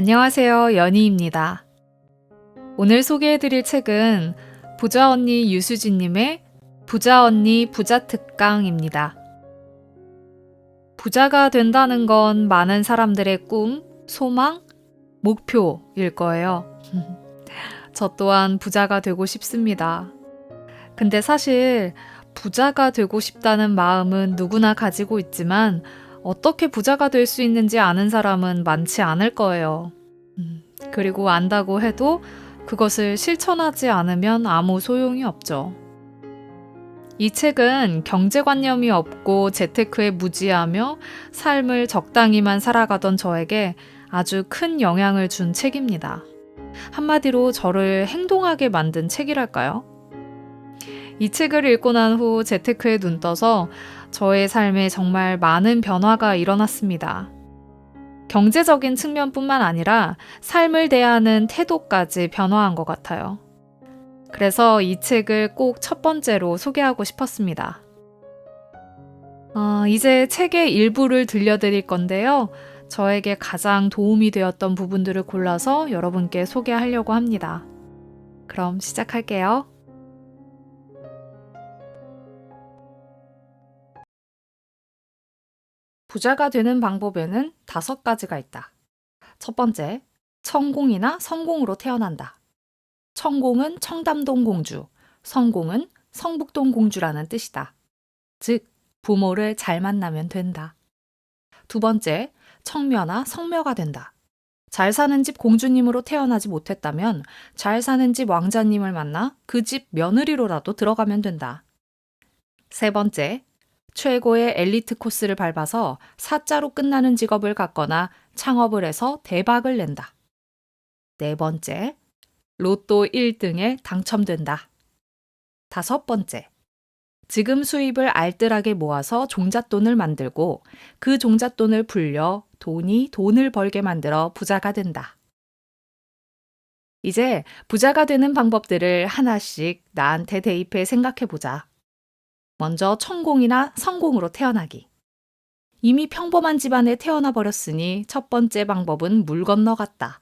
안녕하세요. 연희입니다. 오늘 소개해드릴 책은 부자 언니 유수진님의 부자 언니 부자 특강입니다. 부자가 된다는 건 많은 사람들의 꿈, 소망, 목표일 거예요. 저 또한 부자가 되고 싶습니다. 근데 사실 부자가 되고 싶다는 마음은 누구나 가지고 있지만 어떻게 부자가 될 수 있는지 아는 사람은 많지 않을 거예요. 그리고 안다고 해도 그것을 실천하지 않으면 아무 소용이 없죠. 이 책은 경제관념이 없고 재테크에 무지하며 삶을 적당히만 살아가던 저에게 아주 큰 영향을 준 책입니다. 한마디로 저를 행동하게 만든 책이랄까요? 이 책을 읽고 난 후 재테크에 눈 떠서 저의 삶에 정말 많은 변화가 일어났습니다. 경제적인 측면뿐만 아니라 삶을 대하는 태도까지 변화한 것 같아요. 그래서 이 책을 꼭 첫 번째로 소개하고 싶었습니다. 이제 책의 일부를 들려드릴 건데요. 저에게 가장 도움이 되었던 부분들을 골라서 여러분께 소개하려고 합니다. 그럼 시작할게요. 부자가 되는 방법에는 5가지가 있다. 첫 번째, 천공이나 성공으로 태어난다. 천공은 청담동 공주, 성공은 성북동 공주라는 뜻이다. 즉, 부모를 잘 만나면 된다. 두 번째, 청묘나 성묘가 된다. 잘 사는 집 공주님으로 태어나지 못했다면 잘 사는 집 왕자님을 만나 그 집 며느리로라도 들어가면 된다. 세 번째, 최고의 엘리트 코스를 밟아서 사자로 끝나는 직업을 갖거나 창업을 해서 대박을 낸다. 네 번째, 로또 1등에 당첨된다. 다섯 번째, 지금 수입을 알뜰하게 모아서 종잣돈을 만들고 그 종잣돈을 불려 돈을 벌게 만들어 부자가 된다. 이제 부자가 되는 방법들을 하나씩 나한테 대입해 생각해보자. 먼저 천공이나 성공으로 태어나기. 이미 평범한 집안에 태어나 버렸으니 첫 번째 방법은 물 건너갔다.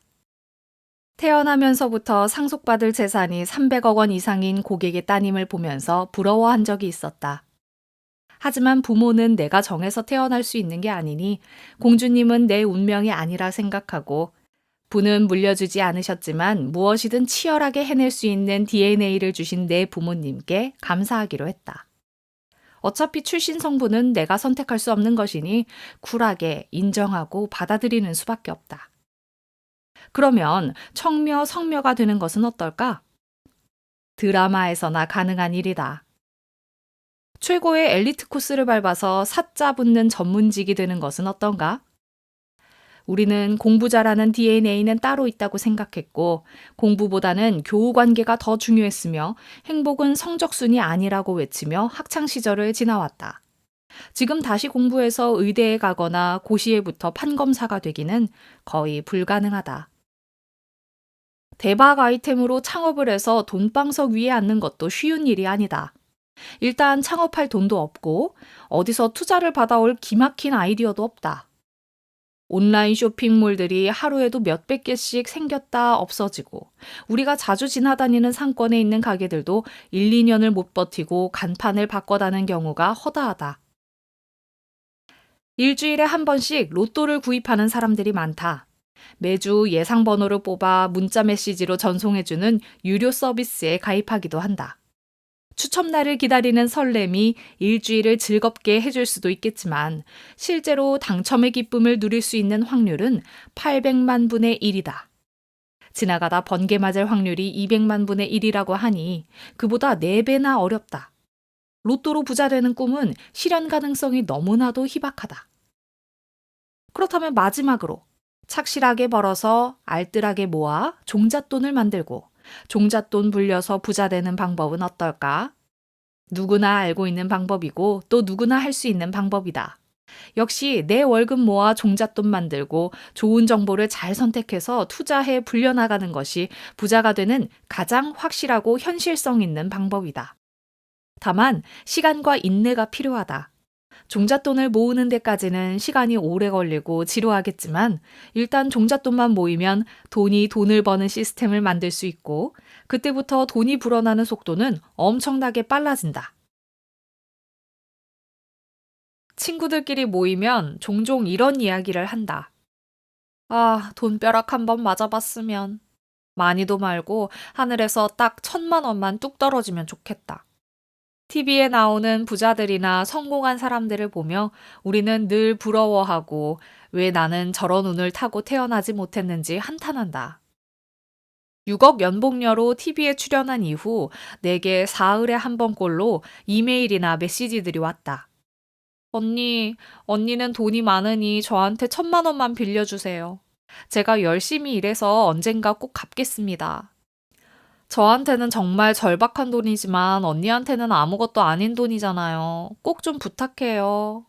태어나면서부터 상속받을 재산이 300억 원 이상인 고객의 따님을 보면서 부러워한 적이 있었다. 하지만 부모는 내가 정해서 태어날 수 있는 게 아니니 공주님은 내 운명이 아니라 생각하고 부는 물려주지 않으셨지만 무엇이든 치열하게 해낼 수 있는 DNA를 주신 내 부모님께 감사하기로 했다. 어차피 출신 성분은 내가 선택할 수 없는 것이니 쿨하게 인정하고 받아들이는 수밖에 없다. 그러면 청묘, 성묘가 되는 것은 어떨까? 드라마에서나 가능한 일이다. 최고의 엘리트 코스를 밟아서 사자 붙는 전문직이 되는 것은 어떤가? 우리는 공부 잘하는 DNA는 따로 있다고 생각했고 공부보다는 교우 관계가 더 중요했으며 행복은 성적순이 아니라고 외치며 학창시절을 지나왔다. 지금 다시 공부해서 의대에 가거나 고시에 붙어 판검사가 되기는 거의 불가능하다. 대박 아이템으로 창업을 해서 돈방석 위에 앉는 것도 쉬운 일이 아니다. 일단 창업할 돈도 없고 어디서 투자를 받아올 기막힌 아이디어도 없다. 온라인 쇼핑몰들이 하루에도 몇백 개씩 생겼다 없어지고 우리가 자주 지나다니는 상권에 있는 가게들도 1, 2년을 못 버티고 간판을 바꿔다는 경우가 허다하다. 일주일에 한 번씩 로또를 구입하는 사람들이 많다. 매주 예상 번호를 뽑아 문자 메시지로 전송해주는 유료 서비스에 가입하기도 한다. 추첨날을 기다리는 설렘이 일주일을 즐겁게 해줄 수도 있겠지만 실제로 당첨의 기쁨을 누릴 수 있는 확률은 800만 분의 1이다. 지나가다 번개 맞을 확률이 200만 분의 1이라고 하니 그보다 4배나 어렵다. 로또로 부자 되는 꿈은 실현 가능성이 너무나도 희박하다. 그렇다면 마지막으로 착실하게 벌어서 알뜰하게 모아 종잣돈을 만들고 종잣돈 불려서 부자 되는 방법은 어떨까? 누구나 알고 있는 방법이고 또 누구나 할 수 있는 방법이다. 역시 내 월급 모아 종잣돈 만들고 좋은 정보를 잘 선택해서 투자해 불려나가는 것이 부자가 되는 가장 확실하고 현실성 있는 방법이다. 다만 시간과 인내가 필요하다. 종잣돈을 모으는 데까지는 시간이 오래 걸리고 지루하겠지만 일단 종잣돈만 모이면 돈이 돈을 버는 시스템을 만들 수 있고 그때부터 돈이 불어나는 속도는 엄청나게 빨라진다. 친구들끼리 모이면 종종 이런 이야기를 한다. 아, 돈벼락 한번 맞아봤으면. 많이도 말고 하늘에서 딱 1,000만 원만 뚝 떨어지면 좋겠다. TV에 나오는 부자들이나 성공한 사람들을 보며 우리는 늘 부러워하고 왜 나는 저런 운을 타고 태어나지 못했는지 한탄한다. 6억 연봉녀로 TV에 출연한 이후 내게 사흘에 한 번꼴로 이메일이나 메시지들이 왔다. 언니는 돈이 많으니 저한테 1,000만 원만 빌려주세요. 제가 열심히 일해서 언젠가 꼭 갚겠습니다. 저한테는 정말 절박한 돈이지만 언니한테는 아무것도 아닌 돈이잖아요. 꼭 좀 부탁해요.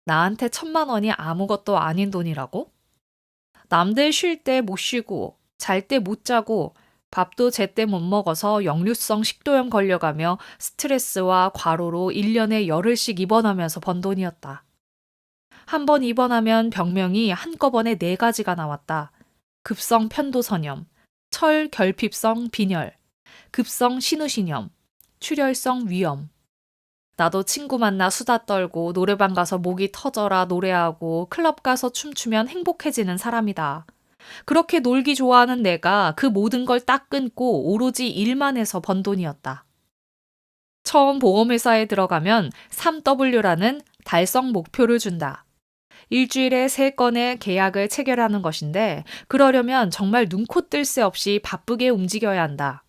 나한테 1,000만 원이 아무것도 아닌 돈이라고? 남들 쉴 때 못 쉬고, 잘 때 못 자고, 밥도 제때 못 먹어서 역류성 식도염 걸려가며 스트레스와 과로로 1년에 열흘씩 입원하면서 번 돈이었다. 한 번 입원하면 병명이 한꺼번에 4가지가 나왔다. 급성 편도선염, 철결핍성 빈혈, 급성 신우신염, 출혈성 위염. 나도 친구 만나 수다 떨고 노래방 가서 목이 터져라 노래하고 클럽 가서 춤추면 행복해지는 사람이다. 그렇게 놀기 좋아하는 내가 그 모든 걸 딱 끊고 오로지 일만 해서 번 돈이었다. 처음 보험회사에 들어가면 3W라는 달성 목표를 준다. 일주일에 3건의 계약을 체결하는 것인데 그러려면 정말 눈코 뜰 새 없이 바쁘게 움직여야 한다.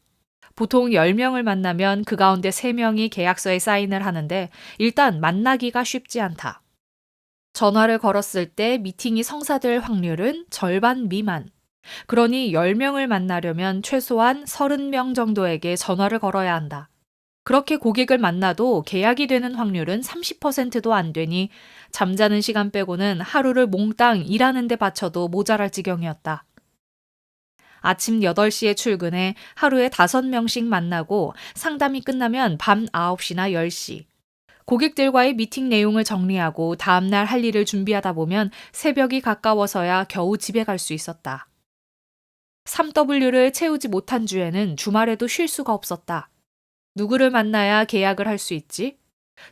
보통 10명을 만나면 그 가운데 3명이 계약서에 사인을 하는데 일단 만나기가 쉽지 않다. 전화를 걸었을 때 미팅이 성사될 확률은 절반 미만. 그러니 10명을 만나려면 최소한 30명 정도에게 전화를 걸어야 한다. 그렇게 고객을 만나도 계약이 되는 확률은 30%도 안 되니 잠자는 시간 빼고는 하루를 몽땅 일하는 데 바쳐도 모자랄 지경이었다. 아침 8시에 출근해 하루에 5명씩 만나고 상담이 끝나면 밤 9시나 10시. 고객들과의 미팅 내용을 정리하고 다음날 할 일을 준비하다 보면 새벽이 가까워서야 겨우 집에 갈 수 있었다. 3W를 채우지 못한 주에는 주말에도 쉴 수가 없었다. 누구를 만나야 계약을 할 수 있지?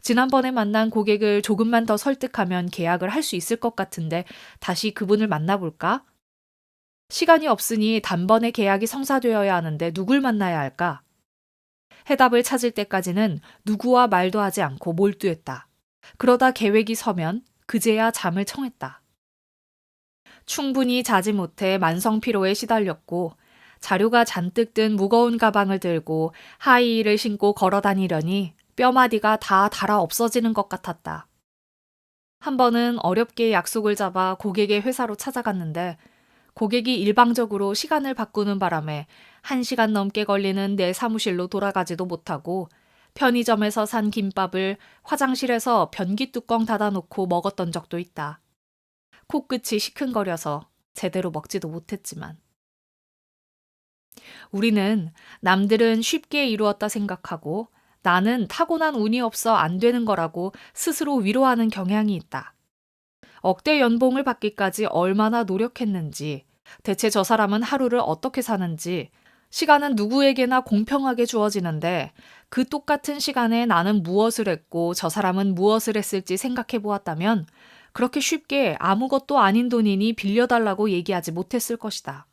지난번에 만난 고객을 조금만 더 설득하면 계약을 할 수 있을 것 같은데 다시 그분을 만나볼까? 시간이 없으니 단번에 계약이 성사되어야 하는데 누굴 만나야 할까? 해답을 찾을 때까지는 누구와 말도 하지 않고 몰두했다. 그러다 계획이 서면 그제야 잠을 청했다. 충분히 자지 못해 만성 피로에 시달렸고 자료가 잔뜩 든 무거운 가방을 들고 하이힐을 신고 걸어 다니려니 뼈마디가 다 닳아 없어지는 것 같았다. 한 번은 어렵게 약속을 잡아 고객의 회사로 찾아갔는데 고객이 일방적으로 시간을 바꾸는 바람에 1시간 넘게 걸리는 내 사무실로 돌아가지도 못하고 편의점에서 산 김밥을 화장실에서 변기 뚜껑 닫아놓고 먹었던 적도 있다. 코끝이 시큰거려서 제대로 먹지도 못했지만. 우리는 남들은 쉽게 이루었다 생각하고 나는 타고난 운이 없어 안 되는 거라고 스스로 위로하는 경향이 있다. 억대 연봉을 받기까지 얼마나 노력했는지, 대체 저 사람은 하루를 어떻게 사는지, 시간은 누구에게나 공평하게 주어지는데 그 똑같은 시간에 나는 무엇을 했고 저 사람은 무엇을 했을지 생각해 보았다면 그렇게 쉽게 아무것도 아닌 돈이니 빌려달라고 얘기하지 못했을 것이다.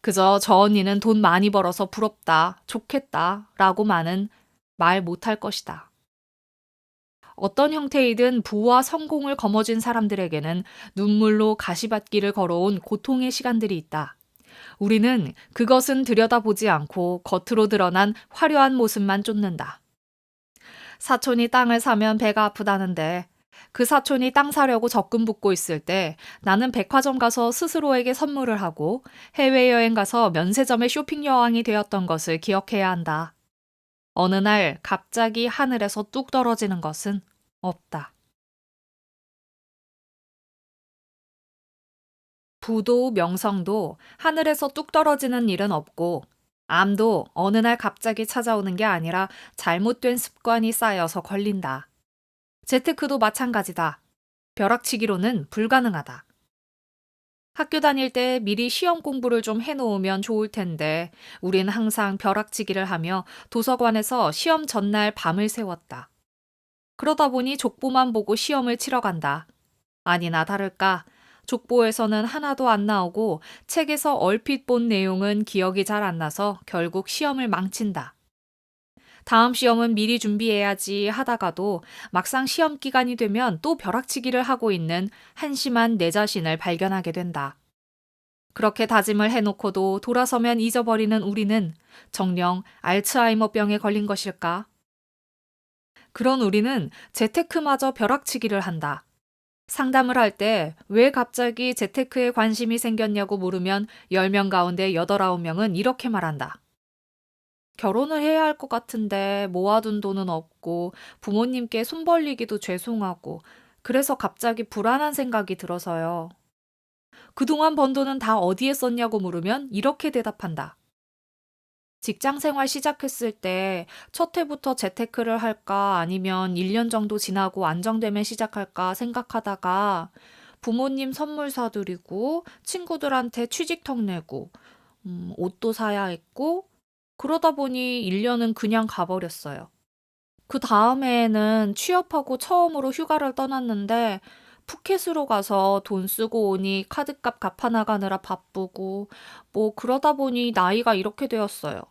그저 저 언니는 돈 많이 벌어서 부럽다, 좋겠다 라고만은 말 못할 것이다. 어떤 형태이든 부와 성공을 거머쥔 사람들에게는 눈물로 가시밭길을 걸어온 고통의 시간들이 있다. 우리는 그것은 들여다보지 않고 겉으로 드러난 화려한 모습만 쫓는다. 사촌이 땅을 사면 배가 아프다는데 그 사촌이 땅 사려고 적금 붓고 있을 때 나는 백화점 가서 스스로에게 선물을 하고 해외여행 가서 면세점의 쇼핑 여왕이 되었던 것을 기억해야 한다. 어느 날 갑자기 하늘에서 뚝 떨어지는 것은 없다. 부도 명성도 하늘에서 뚝 떨어지는 일은 없고 암도 어느 날 갑자기 찾아오는 게 아니라 잘못된 습관이 쌓여서 걸린다. 재테크도 마찬가지다. 벼락치기로는 불가능하다. 학교 다닐 때 미리 시험 공부를 좀 해놓으면 좋을 텐데, 우린 항상 벼락치기를 하며 도서관에서 시험 전날 밤을 새웠다. 그러다 보니 족보만 보고 시험을 치러 간다. 아니나 다를까, 족보에서는 하나도 안 나오고 책에서 얼핏 본 내용은 기억이 잘 안 나서 결국 시험을 망친다. 다음 시험은 미리 준비해야지 하다가도 막상 시험 기간이 되면 또 벼락치기를 하고 있는 한심한 내 자신을 발견하게 된다. 그렇게 다짐을 해놓고도 돌아서면 잊어버리는 우리는 정녕 알츠하이머병에 걸린 것일까? 그런 우리는 재테크마저 벼락치기를 한다. 상담을 할 때 왜 갑자기 재테크에 관심이 생겼냐고 물으면 10명 가운데 8, 9명은 이렇게 말한다. 결혼을 해야 할 것 같은데 모아둔 돈은 없고 부모님께 손 벌리기도 죄송하고 그래서 갑자기 불안한 생각이 들어서요. 그동안 번 돈은 다 어디에 썼냐고 물으면 이렇게 대답한다. 직장 생활 시작했을 때 첫 해부터 재테크를 할까 아니면 1년 정도 지나고 안정되면 시작할까 생각하다가 부모님 선물 사드리고 친구들한테 취직턱 내고 옷도 사야 했고 그러다 보니 1년은 그냥 가버렸어요. 그 다음해에는 취업하고 처음으로 휴가를 떠났는데 푸켓으로 가서 돈 쓰고 오니 카드값 갚아 나가느라 바쁘고 뭐 그러다 보니 나이가 이렇게 되었어요.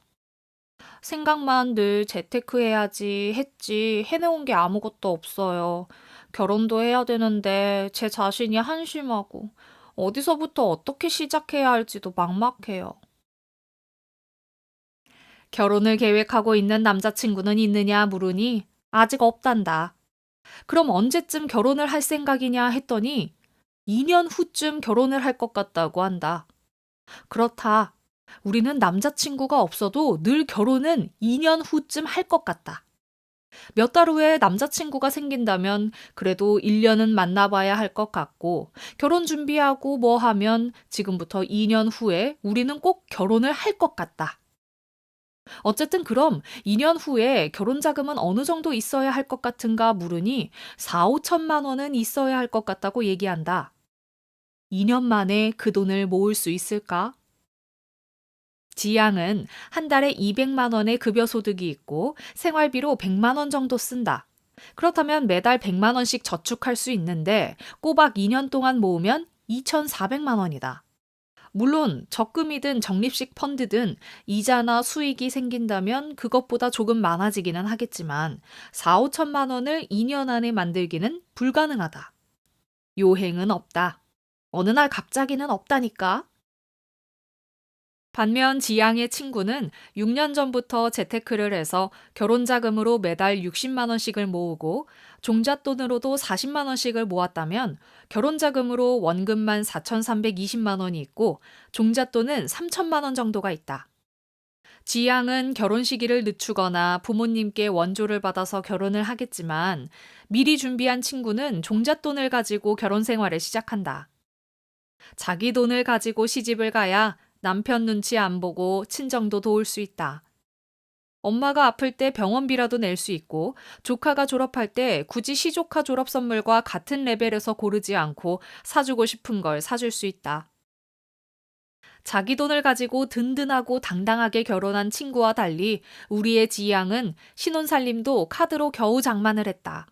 생각만 늘 재테크 해야지 했지 해내온 게 아무것도 없어요. 결혼도 해야 되는데 제 자신이 한심하고 어디서부터 어떻게 시작해야 할지도 막막해요. 결혼을 계획하고 있는 남자친구는 있느냐 물으니 아직 없단다. 그럼 언제쯤 결혼을 할 생각이냐 했더니 2년 후쯤 결혼을 할 것 같다고 한다. 그렇다. 우리는 남자친구가 없어도 늘 결혼은 2년 후쯤 할 것 같다. 몇 달 후에 남자친구가 생긴다면 그래도 1년은 만나봐야 할 것 같고 결혼 준비하고 뭐 하면 지금부터 2년 후에 우리는 꼭 결혼을 할 것 같다. 어쨌든 그럼 2년 후에 결혼 자금은 어느 정도 있어야 할 것 같은가 물으니 4, 5천만 원은 있어야 할 것 같다고 얘기한다. 2년 만에 그 돈을 모을 수 있을까? 지양은 한 달에 200만 원의 급여 소득이 있고 생활비로 100만 원 정도 쓴다. 그렇다면 매달 100만 원씩 저축할 수 있는데 꼬박 2년 동안 모으면 2,400만 원이다. 물론 적금이든 적립식 펀드든 이자나 수익이 생긴다면 그것보다 조금 많아지기는 하겠지만 4, 5천만 원을 2년 안에 만들기는 불가능하다. 요행은 없다. 어느 날 갑자기는 없다니까. 반면 지양의 친구는 6년 전부터 재테크를 해서 결혼 자금으로 매달 60만 원씩을 모으고 종잣돈으로도 40만 원씩을 모았다면 결혼 자금으로 원금만 4,320만 원이 있고 종잣돈은 3천만 원 정도가 있다. 지양은 결혼 시기를 늦추거나 부모님께 원조를 받아서 결혼을 하겠지만 미리 준비한 친구는 종잣돈을 가지고 결혼 생활을 시작한다. 자기 돈을 가지고 시집을 가야 남편 눈치 안 보고 친정도 도울 수 있다. 엄마가 아플 때 병원비라도 낼 수 있고 조카가 졸업할 때 굳이 시조카 졸업 선물과 같은 레벨에서 고르지 않고 사주고 싶은 걸 사줄 수 있다. 자기 돈을 가지고 든든하고 당당하게 결혼한 친구와 달리 우리의 지양은 신혼살림도 카드로 겨우 장만을 했다.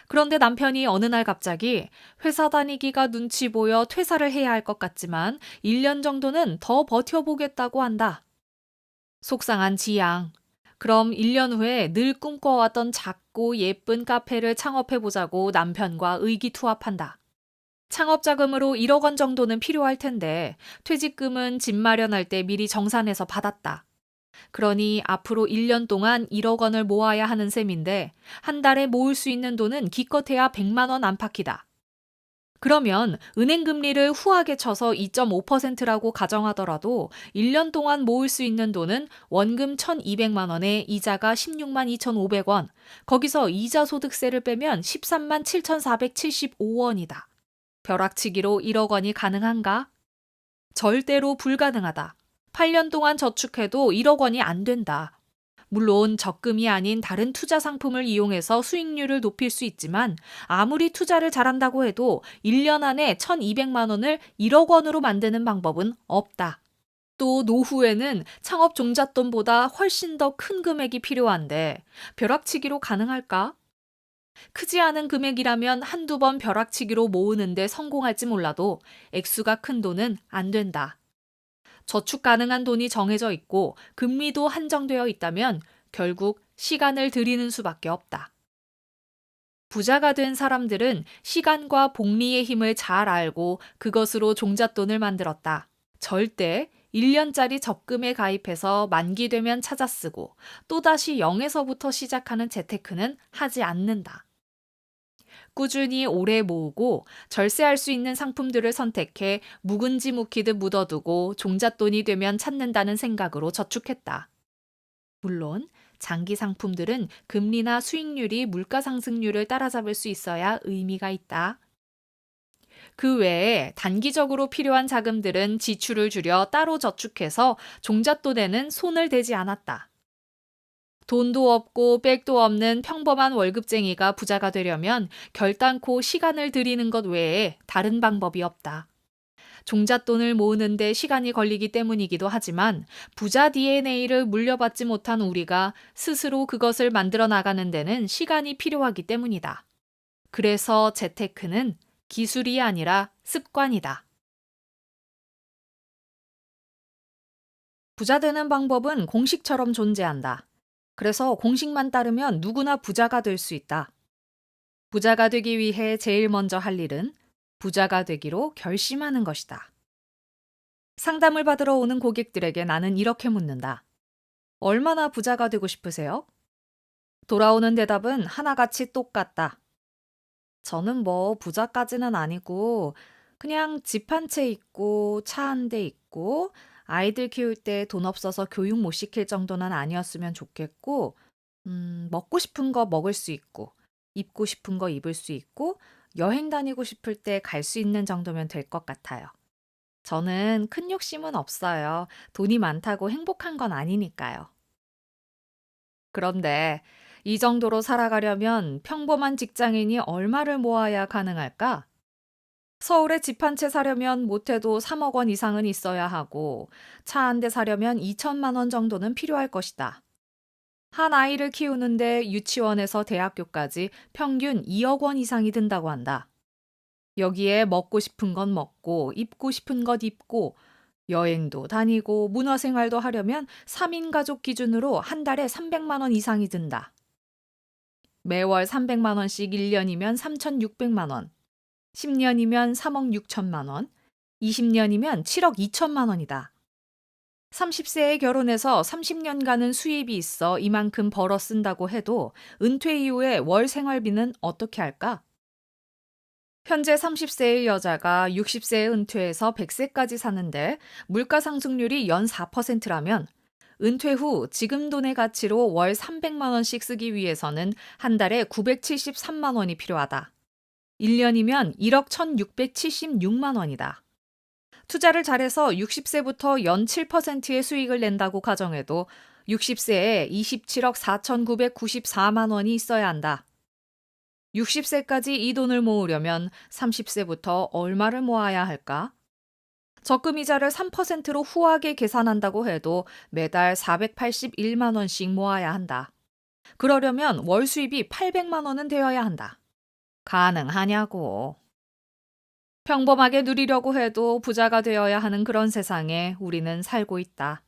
그런데 남편이 어느 날 갑자기 회사 다니기가 눈치 보여 퇴사를 해야 할 것 같지만 1년 정도는 더 버텨보겠다고 한다. 속상한 지양. 그럼 1년 후에 늘 꿈꿔왔던 작고 예쁜 카페를 창업해보자고 남편과 의기투합한다. 창업 자금으로 1억 원 정도는 필요할 텐데 퇴직금은 집 마련할 때 미리 정산해서 받았다. 그러니 앞으로 1년 동안 1억 원을 모아야 하는 셈인데 한 달에 모을 수 있는 돈은 기껏해야 100만 원 안팎이다. 그러면 은행 금리를 후하게 쳐서 2.5%라고 가정하더라도 1년 동안 모을 수 있는 돈은 원금 1,200만 원에 이자가 16만 2,500원, 거기서 이자 소득세를 빼면 13만 7,475원이다. 벼락치기로 1억 원이 가능한가? 절대로 불가능하다. 8년 동안 저축해도 1억 원이 안 된다. 물론 적금이 아닌 다른 투자 상품을 이용해서 수익률을 높일 수 있지만 아무리 투자를 잘한다고 해도 1년 안에 1,200만 원을 1억 원으로 만드는 방법은 없다. 또 노후에는 창업 종잣돈보다 훨씬 더 큰 금액이 필요한데 벼락치기로 가능할까? 크지 않은 금액이라면 한두 번 벼락치기로 모으는데 성공할지 몰라도 액수가 큰 돈은 안 된다. 저축 가능한 돈이 정해져 있고 금리도 한정되어 있다면 결국 시간을 들이는 수밖에 없다. 부자가 된 사람들은 시간과 복리의 힘을 잘 알고 그것으로 종잣돈을 만들었다. 절대 1년짜리 적금에 가입해서 만기 되면 찾아 쓰고 또다시 0에서부터 시작하는 재테크는 하지 않는다. 꾸준히 오래 모으고 절세할 수 있는 상품들을 선택해 묵은지 묵히듯 묻어두고 종잣돈이 되면 찾는다는 생각으로 저축했다. 물론 장기 상품들은 금리나 수익률이 물가 상승률을 따라잡을 수 있어야 의미가 있다. 그 외에 단기적으로 필요한 자금들은 지출을 줄여 따로 저축해서 종잣돈에는 손을 대지 않았다. 돈도 없고 백도 없는 평범한 월급쟁이가 부자가 되려면 결단코 시간을 들이는 것 외에 다른 방법이 없다. 종잣돈을 모으는데 시간이 걸리기 때문이기도 하지만 부자 DNA를 물려받지 못한 우리가 스스로 그것을 만들어 나가는 데는 시간이 필요하기 때문이다. 그래서 재테크는 기술이 아니라 습관이다. 부자 되는 방법은 공식처럼 존재한다. 그래서 공식만 따르면 누구나 부자가 될 수 있다. 부자가 되기 위해 제일 먼저 할 일은 부자가 되기로 결심하는 것이다. 상담을 받으러 오는 고객들에게 나는 이렇게 묻는다. 얼마나 부자가 되고 싶으세요? 돌아오는 대답은 하나같이 똑같다. 저는 뭐 부자까지는 아니고 그냥 집 한 채 있고 차 한 대 있고 아이들 키울 때 돈 없어서 교육 못 시킬 정도는 아니었으면 좋겠고 먹고 싶은 거 먹을 수 있고 입고 싶은 거 입을 수 있고 여행 다니고 싶을 때 갈 수 있는 정도면 될 것 같아요. 저는 큰 욕심은 없어요. 돈이 많다고 행복한 건 아니니까요. 그런데 이 정도로 살아가려면 평범한 직장인이 얼마를 모아야 가능할까? 서울에 집 한 채 사려면 못해도 3억 원 이상은 있어야 하고 차 한 대 사려면 2천만 원 정도는 필요할 것이다. 한 아이를 키우는데 유치원에서 대학교까지 평균 2억 원 이상이 든다고 한다. 여기에 먹고 싶은 건 먹고 입고 싶은 것 입고 여행도 다니고 문화생활도 하려면 3인 가족 기준으로 한 달에 300만 원 이상이 든다. 매월 300만 원씩 1년이면 3,600만 원, 10년이면 3억 6천만 원, 20년이면 7억 2천만 원이다. 30세에 결혼해서 30년간은 수입이 있어 이만큼 벌어 쓴다고 해도 은퇴 이후에 월 생활비는 어떻게 할까? 현재 30세의 여자가 60세에 은퇴해서 100세까지 사는데 물가 상승률이 연 4%라면 은퇴 후 지금 돈의 가치로 월 300만 원씩 쓰기 위해서는 한 달에 973만 원이 필요하다. 1년이면 1억 1,676만 원이다. 투자를 잘해서 60세부터 연 7%의 수익을 낸다고 가정해도 60세에 27억 4,994만 원이 있어야 한다. 60세까지 이 돈을 모으려면 30세부터 얼마를 모아야 할까? 적금이자를 3%로 후하게 계산한다고 해도 매달 481만 원씩 모아야 한다. 그러려면 월 수입이 800만 원은 되어야 한다. 가능하냐고. 평범하게 누리려고 해도 부자가 되어야 하는 그런 세상에 우리는 살고 있다.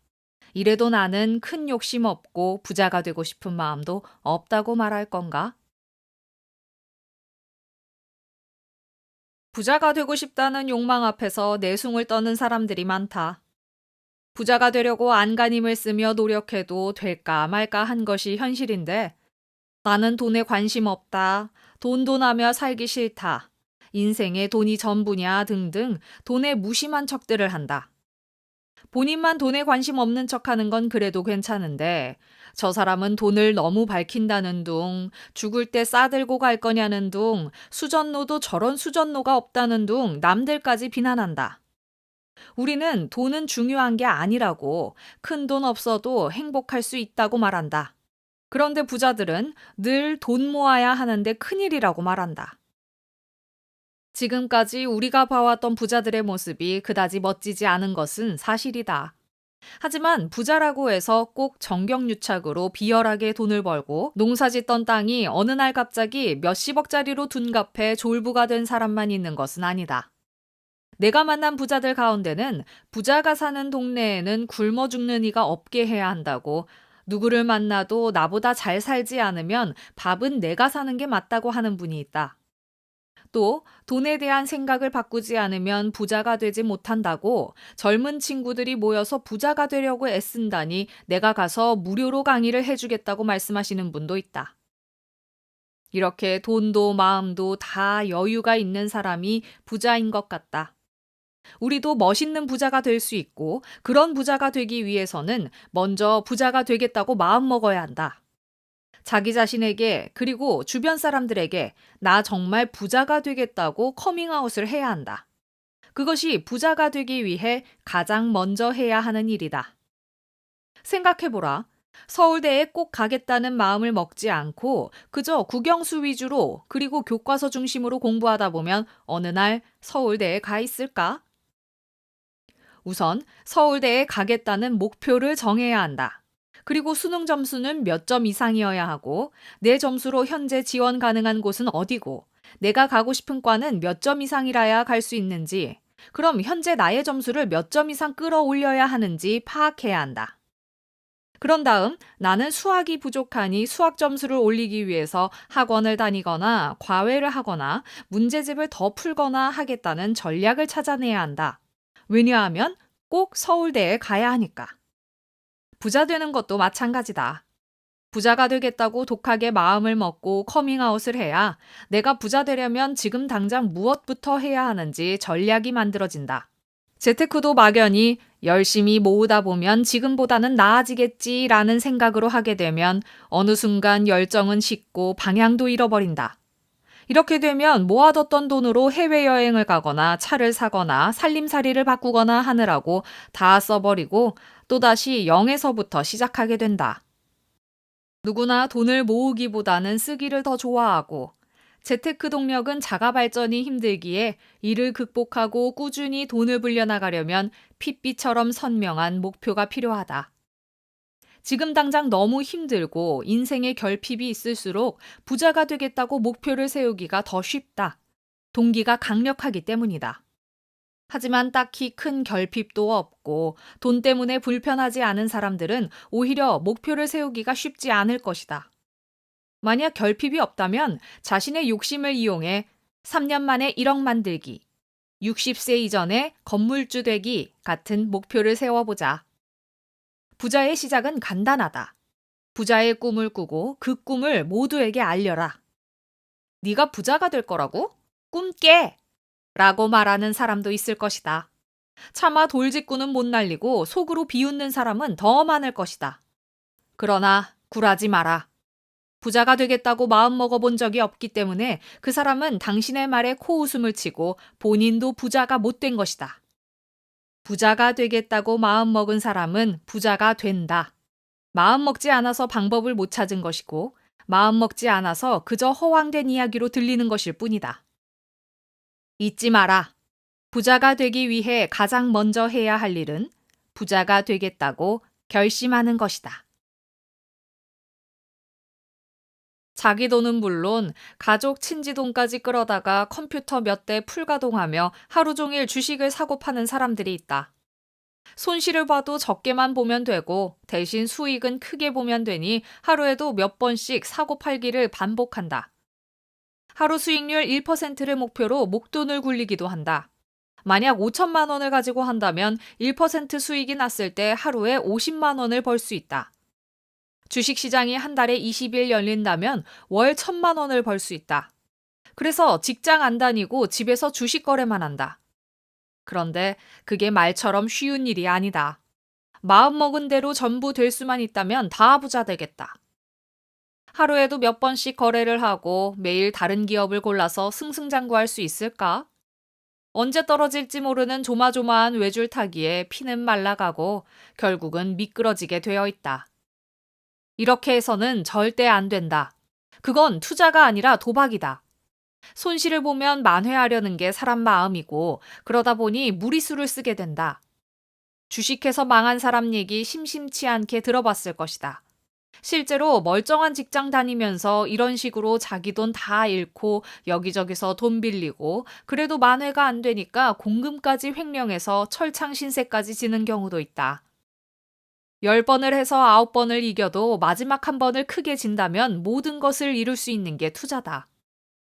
이래도 나는 큰 욕심 없고 부자가 되고 싶은 마음도 없다고 말할 건가? 부자가 되고 싶다는 욕망 앞에서 내숭을 떠는 사람들이 많다. 부자가 되려고 안간힘을 쓰며 노력해도 될까 말까 한 것이 현실인데 나는 돈에 관심 없다. 돈도 나며 살기 싫다. 인생에 돈이 전부냐 등등 돈에 무심한 척들을 한다. 본인만 돈에 관심 없는 척하는 건 그래도 괜찮은데 저 사람은 돈을 너무 밝힌다는 둥, 죽을 때 싸들고 갈 거냐는 둥, 수전노도 저런 수전노가 없다는 둥 남들까지 비난한다. 우리는 돈은 중요한 게 아니라고, 큰 돈 없어도 행복할 수 있다고 말한다. 그런데 부자들은 늘 돈 모아야 하는데 큰일이라고 말한다. 지금까지 우리가 봐왔던 부자들의 모습이 그다지 멋지지 않은 것은 사실이다. 하지만 부자라고 해서 꼭 정경유착으로 비열하게 돈을 벌고 농사짓던 땅이 어느 날 갑자기 몇십억짜리로 둔갑해 졸부가 된 사람만 있는 것은 아니다. 내가 만난 부자들 가운데는 부자가 사는 동네에는 굶어 죽는 이가 없게 해야 한다고, 누구를 만나도 나보다 잘 살지 않으면 밥은 내가 사는 게 맞다고 하는 분이 있다. 또 돈에 대한 생각을 바꾸지 않으면 부자가 되지 못한다고, 젊은 친구들이 모여서 부자가 되려고 애쓴다니 내가 가서 무료로 강의를 해주겠다고 말씀하시는 분도 있다. 이렇게 돈도 마음도 다 여유가 있는 사람이 부자인 것 같다. 우리도 멋있는 부자가 될 수 있고, 그런 부자가 되기 위해서는 먼저 부자가 되겠다고 마음먹어야 한다. 자기 자신에게, 그리고 주변 사람들에게 나 정말 부자가 되겠다고 커밍아웃을 해야 한다. 그것이 부자가 되기 위해 가장 먼저 해야 하는 일이다. 생각해보라. 서울대에 꼭 가겠다는 마음을 먹지 않고 그저 국영수 위주로, 그리고 교과서 중심으로 공부하다 보면 어느 날 서울대에 가 있을까? 우선 서울대에 가겠다는 목표를 정해야 한다. 그리고 수능 점수는 몇 점 이상이어야 하고, 내 점수로 현재 지원 가능한 곳은 어디고, 내가 가고 싶은 과는 몇 점 이상이라야 갈 수 있는지, 그럼 현재 나의 점수를 몇 점 이상 끌어올려야 하는지 파악해야 한다. 그런 다음 나는 수학이 부족하니 수학 점수를 올리기 위해서 학원을 다니거나 과외를 하거나 문제집을 더 풀거나 하겠다는 전략을 찾아내야 한다. 왜냐하면 꼭 서울대에 가야 하니까. 부자 되는 것도 마찬가지다. 부자가 되겠다고 독하게 마음을 먹고 커밍아웃을 해야 내가 부자 되려면 지금 당장 무엇부터 해야 하는지 전략이 만들어진다. 재테크도 막연히 열심히 모으다 보면 지금보다는 나아지겠지라는 생각으로 하게 되면 어느 순간 열정은 식고 방향도 잃어버린다. 이렇게 되면 모아뒀던 돈으로 해외여행을 가거나 차를 사거나 살림살이를 바꾸거나 하느라고 다 써버리고 또다시 0에서부터 시작하게 된다. 누구나 돈을 모으기보다는 쓰기를 더 좋아하고, 재테크 동력은 자가 발전이 힘들기에 이를 극복하고 꾸준히 돈을 불려나가려면 핏빛처럼 선명한 목표가 필요하다. 지금 당장 너무 힘들고 인생에 결핍이 있을수록 부자가 되겠다고 목표를 세우기가 더 쉽다. 동기가 강력하기 때문이다. 하지만 딱히 큰 결핍도 없고 돈 때문에 불편하지 않은 사람들은 오히려 목표를 세우기가 쉽지 않을 것이다. 만약 결핍이 없다면 자신의 욕심을 이용해 3년 만에 1억 만들기, 60세 이전에 건물주 되기 같은 목표를 세워보자. 부자의 시작은 간단하다. 부자의 꿈을 꾸고 그 꿈을 모두에게 알려라. 네가 부자가 될 거라고? 꿈 깨! 라고 말하는 사람도 있을 것이다. 차마 돌직구는 못 날리고 속으로 비웃는 사람은 더 많을 것이다. 그러나 굴하지 마라. 부자가 되겠다고 마음먹어 본 적이 없기 때문에 그 사람은 당신의 말에 코웃음을 치고 본인도 부자가 못 된 것이다. 부자가 되겠다고 마음먹은 사람은 부자가 된다. 마음먹지 않아서 방법을 못 찾은 것이고, 마음먹지 않아서 그저 허황된 이야기로 들리는 것일 뿐이다. 잊지 마라. 부자가 되기 위해 가장 먼저 해야 할 일은 부자가 되겠다고 결심하는 것이다. 자기 돈은 물론 가족 친지 돈까지 끌어다가 컴퓨터 몇 대 풀가동하며 하루 종일 주식을 사고 파는 사람들이 있다. 손실을 봐도 적게만 보면 되고 대신 수익은 크게 보면 되니 하루에도 몇 번씩 사고 팔기를 반복한다. 하루 수익률 1%를 목표로 목돈을 굴리기도 한다. 만약 5천만 원을 가지고 한다면 1% 수익이 났을 때 하루에 50만 원을 벌 수 있다. 주식시장이 한 달에 20일 열린다면 월 1,000만 원을 벌 수 있다. 그래서 직장 안 다니고 집에서 주식 거래만 한다. 그런데 그게 말처럼 쉬운 일이 아니다. 마음먹은 대로 전부 될 수만 있다면 다 부자 되겠다. 하루에도 몇 번씩 거래를 하고 매일 다른 기업을 골라서 승승장구할 수 있을까? 언제 떨어질지 모르는 조마조마한 외줄타기에 피는 말라가고 결국은 미끄러지게 되어 있다. 이렇게 해서는 절대 안 된다. 그건 투자가 아니라 도박이다. 손실을 보면 만회하려는 게 사람 마음이고 그러다 보니 무리수를 쓰게 된다. 주식해서 망한 사람 얘기 심심치 않게 들어봤을 것이다. 실제로 멀쩡한 직장 다니면서 이런 식으로 자기 돈 다 잃고 여기저기서 돈 빌리고 그래도 만회가 안 되니까 공금까지 횡령해서 철창신세까지 지는 경우도 있다. 10번을 해서 9번을 이겨도 마지막 한 번을 크게 진다면 모든 것을 이룰 수 있는 게 투자다.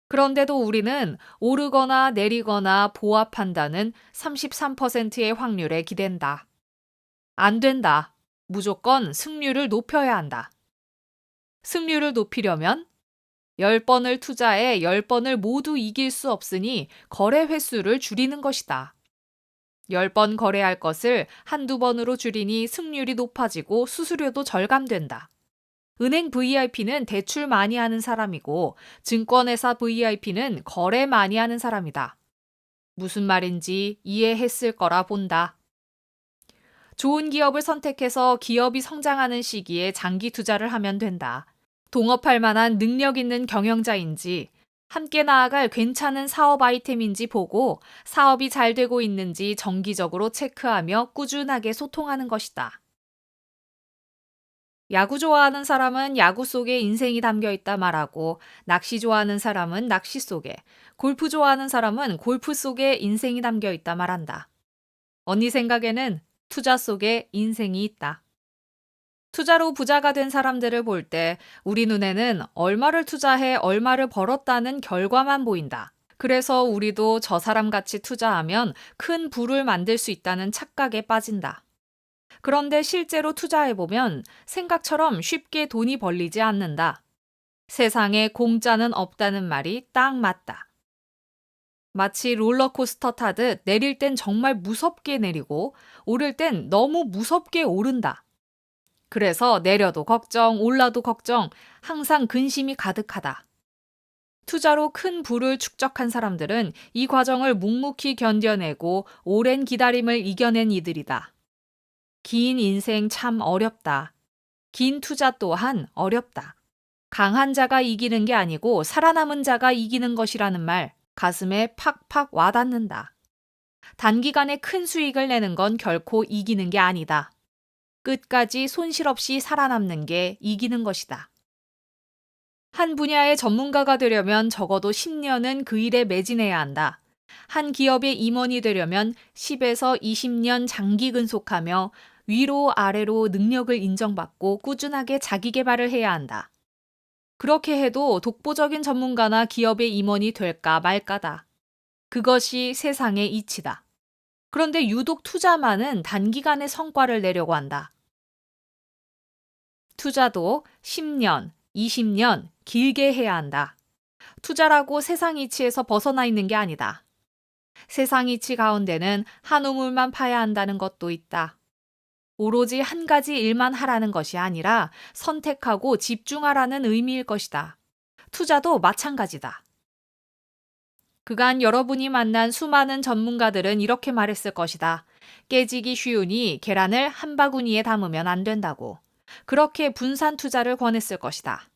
그런데도 우리는 오르거나 내리거나 보합한다는 33%의 확률에 기댄다. 안 된다. 무조건 승률을 높여야 한다. 승률을 높이려면 10번을 투자해 10번을 모두 이길 수 없으니 거래 횟수를 줄이는 것이다. 10번 거래할 것을 한두 번으로 줄이니 승률이 높아지고 수수료도 절감된다. 은행 VIP는 대출 많이 하는 사람이고 증권회사 VIP는 거래 많이 하는 사람이다. 무슨 말인지 이해했을 거라 본다. 좋은 기업을 선택해서 기업이 성장하는 시기에 장기 투자를 하면 된다. 동업할 만한 능력 있는 경영자인지 함께 나아갈 괜찮은 사업 아이템인지 보고 사업이 잘 되고 있는지 정기적으로 체크하며 꾸준하게 소통하는 것이다. 야구 좋아하는 사람은 야구 속에 인생이 담겨 있다 말하고 낚시 좋아하는 사람은 낚시 속에, 골프 좋아하는 사람은 골프 속에 인생이 담겨 있다 말한다. 언니 생각에는 투자 속에 인생이 있다. 투자로 부자가 된 사람들을 볼 때 우리 눈에는 얼마를 투자해 얼마를 벌었다는 결과만 보인다. 그래서 우리도 저 사람 같이 투자하면 큰 부를 만들 수 있다는 착각에 빠진다. 그런데 실제로 투자해보면 생각처럼 쉽게 돈이 벌리지 않는다. 세상에 공짜는 없다는 말이 딱 맞다. 마치 롤러코스터 타듯 내릴 땐 정말 무섭게 내리고 오를 땐 너무 무섭게 오른다. 그래서 내려도 걱정, 올라도 걱정, 항상 근심이 가득하다. 투자로 큰 부를 축적한 사람들은 이 과정을 묵묵히 견뎌내고 오랜 기다림을 이겨낸 이들이다. 긴 인생 참 어렵다. 긴 투자 또한 어렵다. 강한 자가 이기는 게 아니고 살아남은 자가 이기는 것이라는 말, 가슴에 팍팍 와닿는다. 단기간에 큰 수익을 내는 건 결코 이기는 게 아니다. 끝까지 손실 없이 살아남는 게 이기는 것이다. 한 분야의 전문가가 되려면 적어도 10년은 그 일에 매진해야 한다. 한 기업의 임원이 되려면 10에서 20년 장기 근속하며 위로 아래로 능력을 인정받고 꾸준하게 자기 개발을 해야 한다. 그렇게 해도 독보적인 전문가나 기업의 임원이 될까 말까다. 그것이 세상의 이치다. 그런데 유독 투자만은 단기간에 성과를 내려고 한다. 투자도 10년, 20년 길게 해야 한다. 투자라고 세상 이치에서 벗어나 있는 게 아니다. 세상 이치 가운데는 한 우물만 파야 한다는 것도 있다. 오로지 한 가지 일만 하라는 것이 아니라 선택하고 집중하라는 의미일 것이다. 투자도 마찬가지다. 그간 여러분이 만난 수많은 전문가들은 이렇게 말했을 것이다. 깨지기 쉬우니 계란을 한 바구니에 담으면 안 된다고. 그렇게 분산 투자를 권했을 것이다.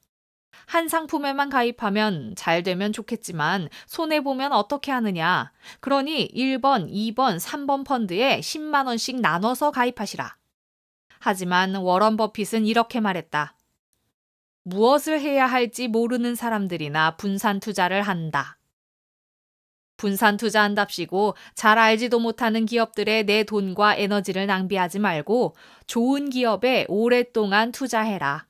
한 상품에만 가입하면 잘 되면 좋겠지만 손해보면 어떻게 하느냐. 그러니 1번, 2번, 3번 펀드에 10만 원씩 나눠서 가입하시라. 하지만 워런 버핏은 이렇게 말했다. 무엇을 해야 할지 모르는 사람들이나 분산 투자를 한다. 분산 투자한답시고 잘 알지도 못하는 기업들에 내 돈과 에너지를 낭비하지 말고 좋은 기업에 오랫동안 투자해라.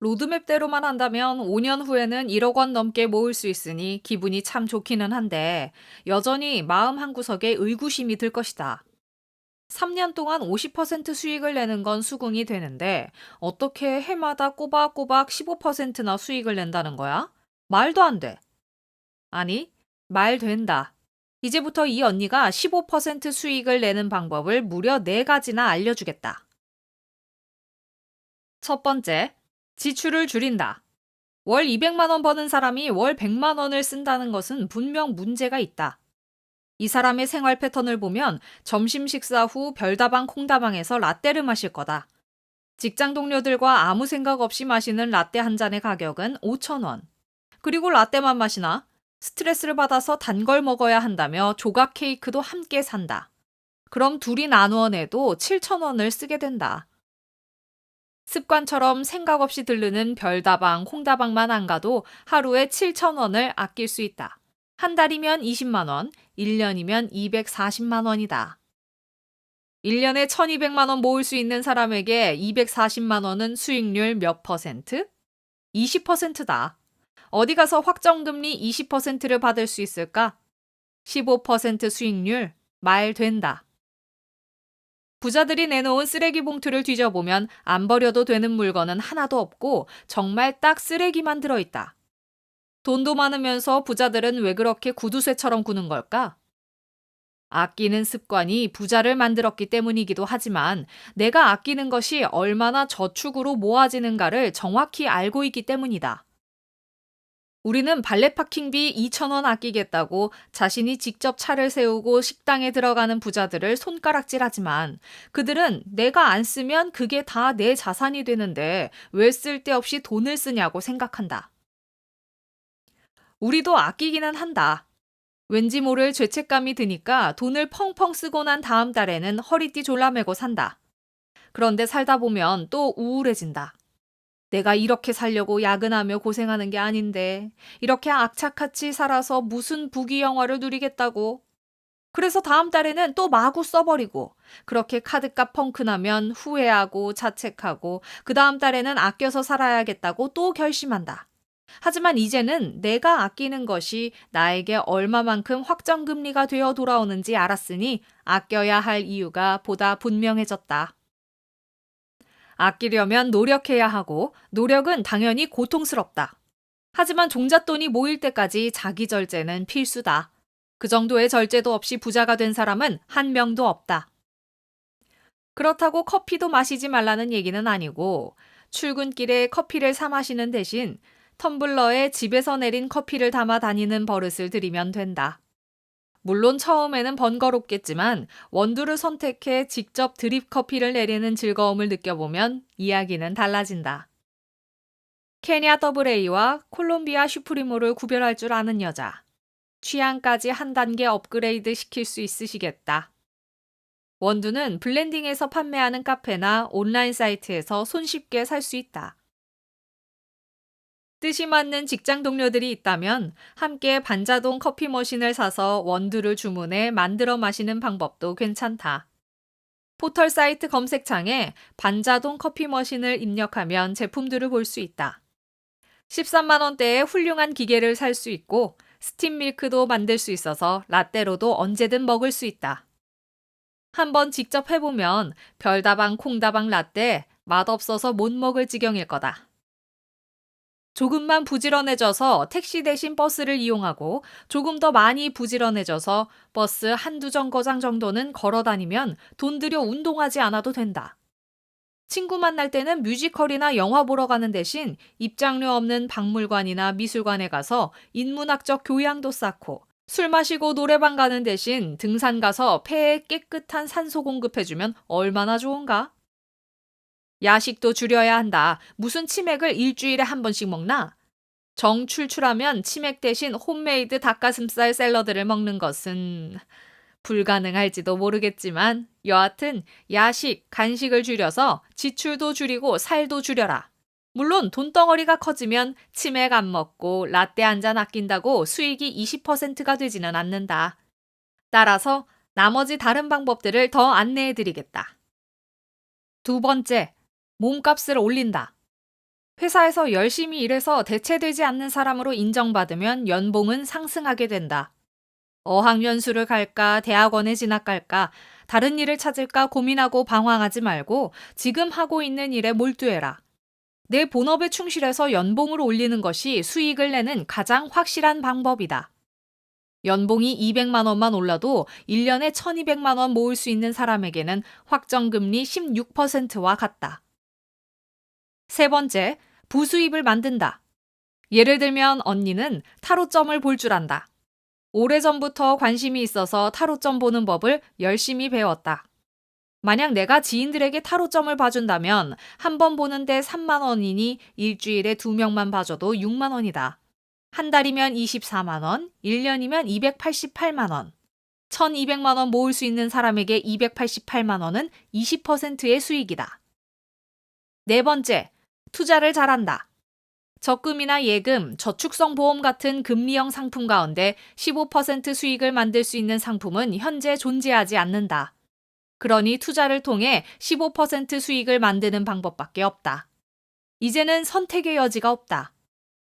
로드맵대로만 한다면 5년 후에는 1억 원 넘게 모을 수 있으니 기분이 참 좋기는 한데 여전히 마음 한구석에 의구심이 들 것이다. 3년 동안 50% 수익을 내는 건 수긍이 되는데 어떻게 해마다 꼬박꼬박 15%나 수익을 낸다는 거야? 말도 안 돼. 아니, 말 된다. 이제부터 이 언니가 15% 수익을 내는 방법을 무려 4가지나 알려주겠다. 첫 번째, 지출을 줄인다. 월 200만 원 버는 사람이 월 100만 원을 쓴다는 것은 분명 문제가 있다. 이 사람의 생활 패턴을 보면 점심 식사 후 별다방 콩다방에서 라떼를 마실 거다. 직장 동료들과 아무 생각 없이 마시는 라떼 한 잔의 가격은 5천 원. 그리고 라떼만 마시나? 스트레스를 받아서 단 걸 먹어야 한다며 조각 케이크도 함께 산다. 그럼 둘이 나누어 내도 7천 원을 쓰게 된다. 습관처럼 생각 없이 들르는 별다방, 콩다방만 안 가도 하루에 7천 원을 아낄 수 있다. 한 달이면 20만 원, 1년이면 240만 원이다. 1년에 1200만 원 모을 수 있는 사람에게 240만 원은 수익률 몇 퍼센트? 20%다. 어디 가서 확정금리 20%를 받을 수 있을까? 15% 수익률? 말 된다. 부자들이 내놓은 쓰레기 봉투를 뒤져보면 안 버려도 되는 물건은 하나도 없고 정말 딱 쓰레기만 들어있다. 돈도 많으면서 부자들은 왜 그렇게 구두쇠처럼 구는 걸까? 아끼는 습관이 부자를 만들었기 때문이기도 하지만 내가 아끼는 것이 얼마나 저축으로 모아지는가를 정확히 알고 있기 때문이다. 우리는 발렛 파킹비 2천 원 아끼겠다고 자신이 직접 차를 세우고 식당에 들어가는 부자들을 손가락질하지만 그들은 내가 안 쓰면 그게 다 내 자산이 되는데 왜 쓸데없이 돈을 쓰냐고 생각한다. 우리도 아끼기는 한다. 왠지 모를 죄책감이 드니까 돈을 펑펑 쓰고 난 다음 달에는 허리띠 졸라매고 산다. 그런데 살다 보면 또 우울해진다. 내가 이렇게 살려고 야근하며 고생하는 게 아닌데 이렇게 악착같이 살아서 무슨 부귀영화를 누리겠다고. 그래서 다음 달에는 또 마구 써버리고 그렇게 카드값 펑크나면 후회하고 자책하고 그 다음 달에는 아껴서 살아야겠다고 또 결심한다. 하지만 이제는 내가 아끼는 것이 나에게 얼마만큼 확정금리가 되어 돌아오는지 알았으니 아껴야 할 이유가 보다 분명해졌다. 아끼려면 노력해야 하고 노력은 당연히 고통스럽다. 하지만 종잣돈이 모일 때까지 자기 절제는 필수다. 그 정도의 절제도 없이 부자가 된 사람은 한 명도 없다. 그렇다고 커피도 마시지 말라는 얘기는 아니고 출근길에 커피를 사 마시는 대신 텀블러에 집에서 내린 커피를 담아 다니는 버릇을 들이면 된다. 물론 처음에는 번거롭겠지만 원두를 선택해 직접 드립 커피를 내리는 즐거움을 느껴보면 이야기는 달라진다. 케냐 더블A와 콜롬비아 슈프리모를 구별할 줄 아는 여자. 취향까지 한 단계 업그레이드 시킬 수 있으시겠다. 원두는 블렌딩해서 판매하는 카페나 온라인 사이트에서 손쉽게 살 수 있다. 뜻이 맞는 직장 동료들이 있다면 함께 반자동 커피 머신을 사서 원두를 주문해 만들어 마시는 방법도 괜찮다. 포털 사이트 검색창에 반자동 커피 머신을 입력하면 제품들을 볼 수 있다. 13만 원대의 훌륭한 기계를 살 수 있고 스팀 밀크도 만들 수 있어서 라떼로도 언제든 먹을 수 있다. 한번 직접 해보면 별다방 콩다방 라떼 맛없어서 못 먹을 지경일 거다. 조금만 부지런해져서 택시 대신 버스를 이용하고 조금 더 많이 부지런해져서 버스 한두 정거장 정도는 걸어 다니면 돈 들여 운동하지 않아도 된다. 친구 만날 때는 뮤지컬이나 영화 보러 가는 대신 입장료 없는 박물관이나 미술관에 가서 인문학적 교양도 쌓고 술 마시고 노래방 가는 대신 등산 가서 폐에 깨끗한 산소 공급해주면 얼마나 좋은가? 야식도 줄여야 한다. 무슨 치맥을 일주일에 한 번씩 먹나? 정출출하면 치맥 대신 홈메이드 닭가슴살 샐러드를 먹는 것은 불가능할지도 모르겠지만 여하튼 야식, 간식을 줄여서 지출도 줄이고 살도 줄여라. 물론 돈덩어리가 커지면 치맥 안 먹고 라떼 한 잔 아낀다고 수익이 20%가 되지는 않는다. 따라서 나머지 다른 방법들을 더 안내해드리겠다. 두 번째, 몸값을 올린다. 회사에서 열심히 일해서 대체되지 않는 사람으로 인정받으면 연봉은 상승하게 된다. 어학연수를 갈까, 대학원에 진학할까, 다른 일을 찾을까 고민하고 방황하지 말고 지금 하고 있는 일에 몰두해라. 내 본업에 충실해서 연봉을 올리는 것이 수익을 내는 가장 확실한 방법이다. 연봉이 200만 원만 올라도 1년에 1200만 원 모을 수 있는 사람에게는 확정금리 16%와 같다. 세 번째, 부수입을 만든다. 예를 들면 언니는 타로점을 볼 줄 안다. 오래전부터 관심이 있어서 타로점 보는 법을 열심히 배웠다. 만약 내가 지인들에게 타로점을 봐준다면 한 번 보는데 3만 원이니 일주일에 2명만 봐줘도 6만 원이다. 한 달이면 24만 원, 1년이면 288만 원. 1200만 원 모을 수 있는 사람에게 288만 원은 20%의 수익이다. 네 번째, 투자를 잘한다. 적금이나 예금, 저축성 보험 같은 금리형 상품 가운데 15% 수익을 만들 수 있는 상품은 현재 존재하지 않는다. 그러니 투자를 통해 15% 수익을 만드는 방법밖에 없다. 이제는 선택의 여지가 없다.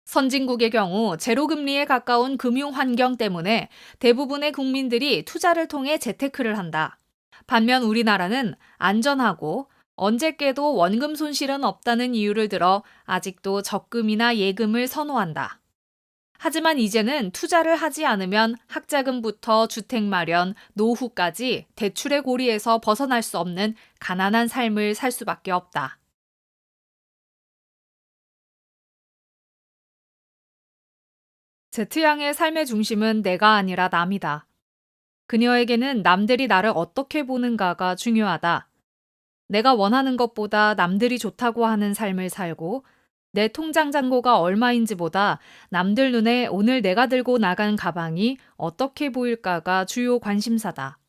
선진국의 경우 제로금리에 가까운 금융 환경 때문에 대부분의 국민들이 투자를 통해 재테크를 한다. 반면 우리나라는 안전하고 언제 깨도 원금 손실은 없다는 이유를 들어 아직도 적금이나 예금을 선호한다. 하지만 이제는 투자를 하지 않으면 학자금부터 주택 마련, 노후까지 대출의 고리에서 벗어날 수 없는 가난한 삶을 살 수밖에 없다. 제트양의 삶의 중심은 내가 아니라 남이다. 그녀에게는 남들이 나를 어떻게 보는가가 중요하다. 내가 원하는 것보다 남들이 좋다고 하는 삶을 살고 내 통장 잔고가 얼마인지보다 남들 눈에 오늘 내가 들고 나간 가방이 어떻게 보일까가 주요 관심사다.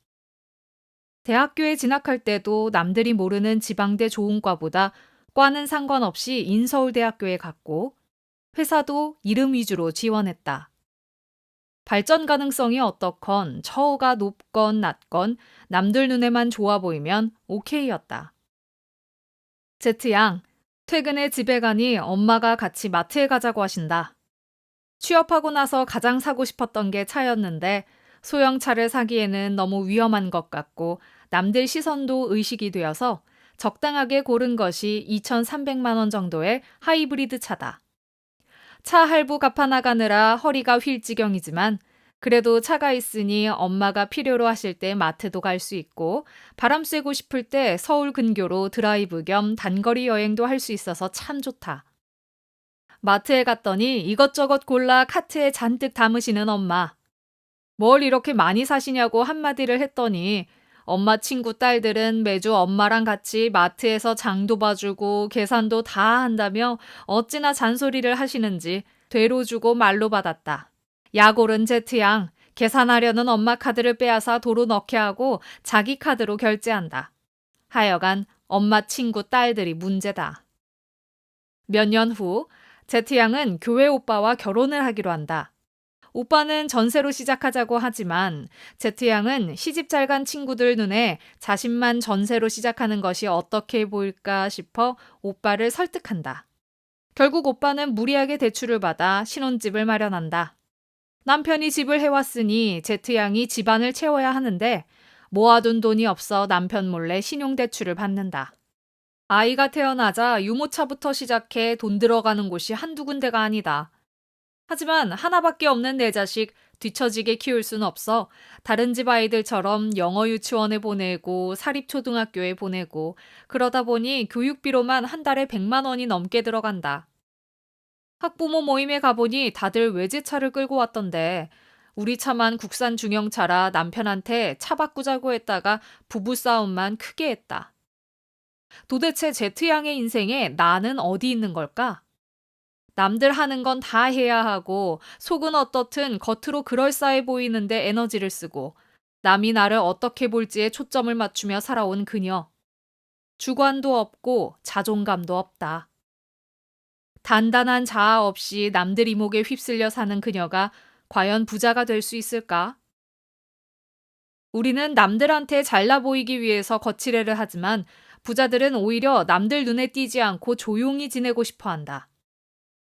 대학교에 진학할 때도 남들이 모르는 지방대 좋은 과보다 과는 상관없이 인서울대학교에 갔고 회사도 이름 위주로 지원했다. 발전 가능성이 어떻건 처우가 높건 낮건 남들 눈에만 좋아 보이면 오케이였다. 제트양, 퇴근에 집에 가니 엄마가 같이 마트에 가자고 하신다. 취업하고 나서 가장 사고 싶었던 게 차였는데 소형차를 사기에는 너무 위험한 것 같고 남들 시선도 의식이 되어서 적당하게 고른 것이 2,300만 원 정도의 하이브리드 차다. 차 할부 갚아나가느라 허리가 휠 지경이지만 그래도 차가 있으니 엄마가 필요로 하실 때 마트도 갈 수 있고 바람 쐬고 싶을 때 서울 근교로 드라이브 겸 단거리 여행도 할 수 있어서 참 좋다. 마트에 갔더니 이것저것 골라 카트에 잔뜩 담으시는 엄마. 뭘 이렇게 많이 사시냐고 한마디를 했더니 엄마 친구 딸들은 매주 엄마랑 같이 마트에서 장도 봐주고 계산도 다 한다며 어찌나 잔소리를 하시는지 되로 주고 말로 받았다. 약오른 제트양, 계산하려는 엄마 카드를 빼앗아 도로 넣게 하고 자기 카드로 결제한다. 하여간 엄마 친구 딸들이 문제다. 몇 년 후 제트양은 교회 오빠와 결혼을 하기로 한다. 오빠는 전세로 시작하자고 하지만 제트양은 시집 잘 간 친구들 눈에 자신만 전세로 시작하는 것이 어떻게 보일까 싶어 오빠를 설득한다. 결국 오빠는 무리하게 대출을 받아 신혼집을 마련한다. 남편이 집을 해왔으니 제트양이 집안을 채워야 하는데 모아둔 돈이 없어 남편 몰래 신용대출을 받는다. 아이가 태어나자 유모차부터 시작해 돈 들어가는 곳이 한두 군데가 아니다. 하지만 하나밖에 없는 내 자식 뒤처지게 키울 순 없어 다른 집 아이들처럼 영어 유치원에 보내고 사립초등학교에 보내고 그러다 보니 교육비로만 한 달에 100만 원이 넘게 들어간다. 학부모 모임에 가보니 다들 외제차를 끌고 왔던데 우리 차만 국산 중형차라 남편한테 차 바꾸자고 했다가 부부싸움만 크게 했다. 도대체 제트양의 인생에 나는 어디 있는 걸까? 남들 하는 건 다 해야 하고 속은 어떻든 겉으로 그럴싸해 보이는데 에너지를 쓰고 남이 나를 어떻게 볼지에 초점을 맞추며 살아온 그녀. 주관도 없고 자존감도 없다. 단단한 자아 없이 남들 이목에 휩쓸려 사는 그녀가 과연 부자가 될 수 있을까? 우리는 남들한테 잘나 보이기 위해서 거칠애를 하지만 부자들은 오히려 남들 눈에 띄지 않고 조용히 지내고 싶어 한다.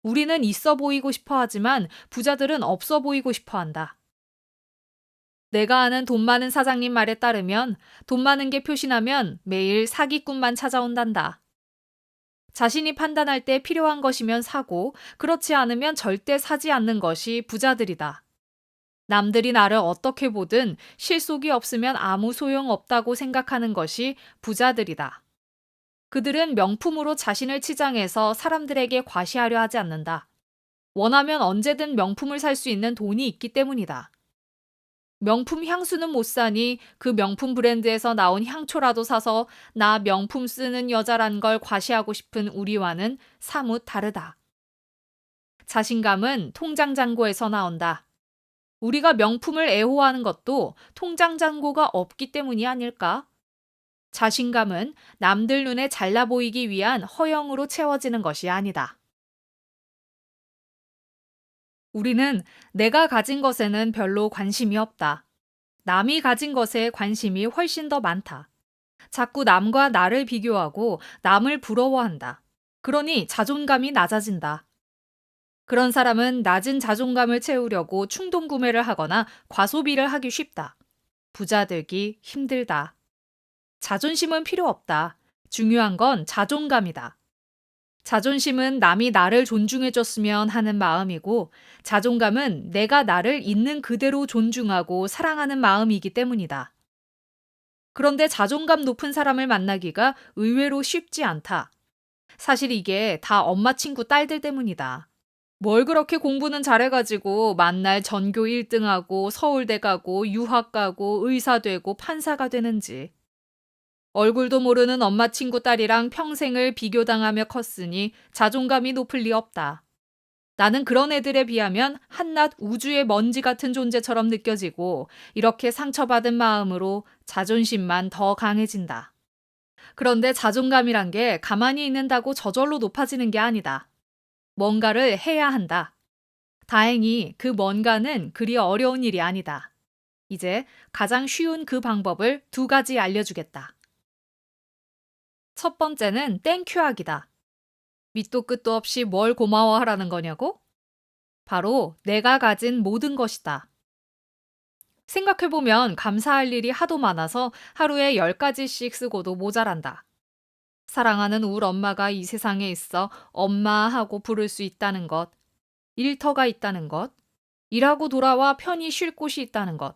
우리는 있어 보이고 싶어 하지만 부자들은 없어 보이고 싶어 한다. 내가 아는 돈 많은 사장님 말에 따르면 돈 많은 게 표시나면 매일 사기꾼만 찾아온단다. 자신이 판단할 때 필요한 것이면 사고 그렇지 않으면 절대 사지 않는 것이 부자들이다. 남들이 나를 어떻게 보든 실속이 없으면 아무 소용 없다고 생각하는 것이 부자들이다. 그들은 명품으로 자신을 치장해서 사람들에게 과시하려 하지 않는다. 원하면 언제든 명품을 살 수 있는 돈이 있기 때문이다. 명품 향수는 못 사니 그 명품 브랜드에서 나온 향초라도 사서 나 명품 쓰는 여자란 걸 과시하고 싶은 우리와는 사뭇 다르다. 자신감은 통장 잔고에서 나온다. 우리가 명품을 애호하는 것도 통장 잔고가 없기 때문이 아닐까? 자신감은 남들 눈에 잘나 보이기 위한 허영으로 채워지는 것이 아니다. 우리는 내가 가진 것에는 별로 관심이 없다. 남이 가진 것에 관심이 훨씬 더 많다. 자꾸 남과 나를 비교하고 남을 부러워한다. 그러니 자존감이 낮아진다. 그런 사람은 낮은 자존감을 채우려고 충동 구매를 하거나 과소비를 하기 쉽다. 부자 되기 힘들다. 자존심은 필요 없다. 중요한 건 자존감이다. 자존심은 남이 나를 존중해줬으면 하는 마음이고, 자존감은 내가 나를 있는 그대로 존중하고 사랑하는 마음이기 때문이다. 그런데 자존감 높은 사람을 만나기가 의외로 쉽지 않다. 사실 이게 다 엄마 친구 딸들 때문이다. 뭘 그렇게 공부는 잘해가지고 만날 전교 1등하고 서울대 가고 유학 가고 의사 되고 판사가 되는지. 얼굴도 모르는 엄마 친구 딸이랑 평생을 비교당하며 컸으니 자존감이 높을 리 없다. 나는 그런 애들에 비하면 한낱 우주의 먼지 같은 존재처럼 느껴지고 이렇게 상처받은 마음으로 자존심만 더 강해진다. 그런데 자존감이란 게 가만히 있는다고 저절로 높아지는 게 아니다. 뭔가를 해야 한다. 다행히 그 뭔가는 그리 어려운 일이 아니다. 이제 가장 쉬운 그 방법을 2가지 알려주겠다. 첫 번째는 땡큐하기다. 밑도 끝도 없이 뭘 고마워하라는 거냐고? 바로 내가 가진 모든 것이다. 생각해보면 감사할 일이 하도 많아서 하루에 10가지씩 쓰고도 모자란다. 사랑하는 울 엄마가 이 세상에 있어 엄마 하고 부를 수 있다는 것, 일터가 있다는 것, 일하고 돌아와 편히 쉴 곳이 있다는 것,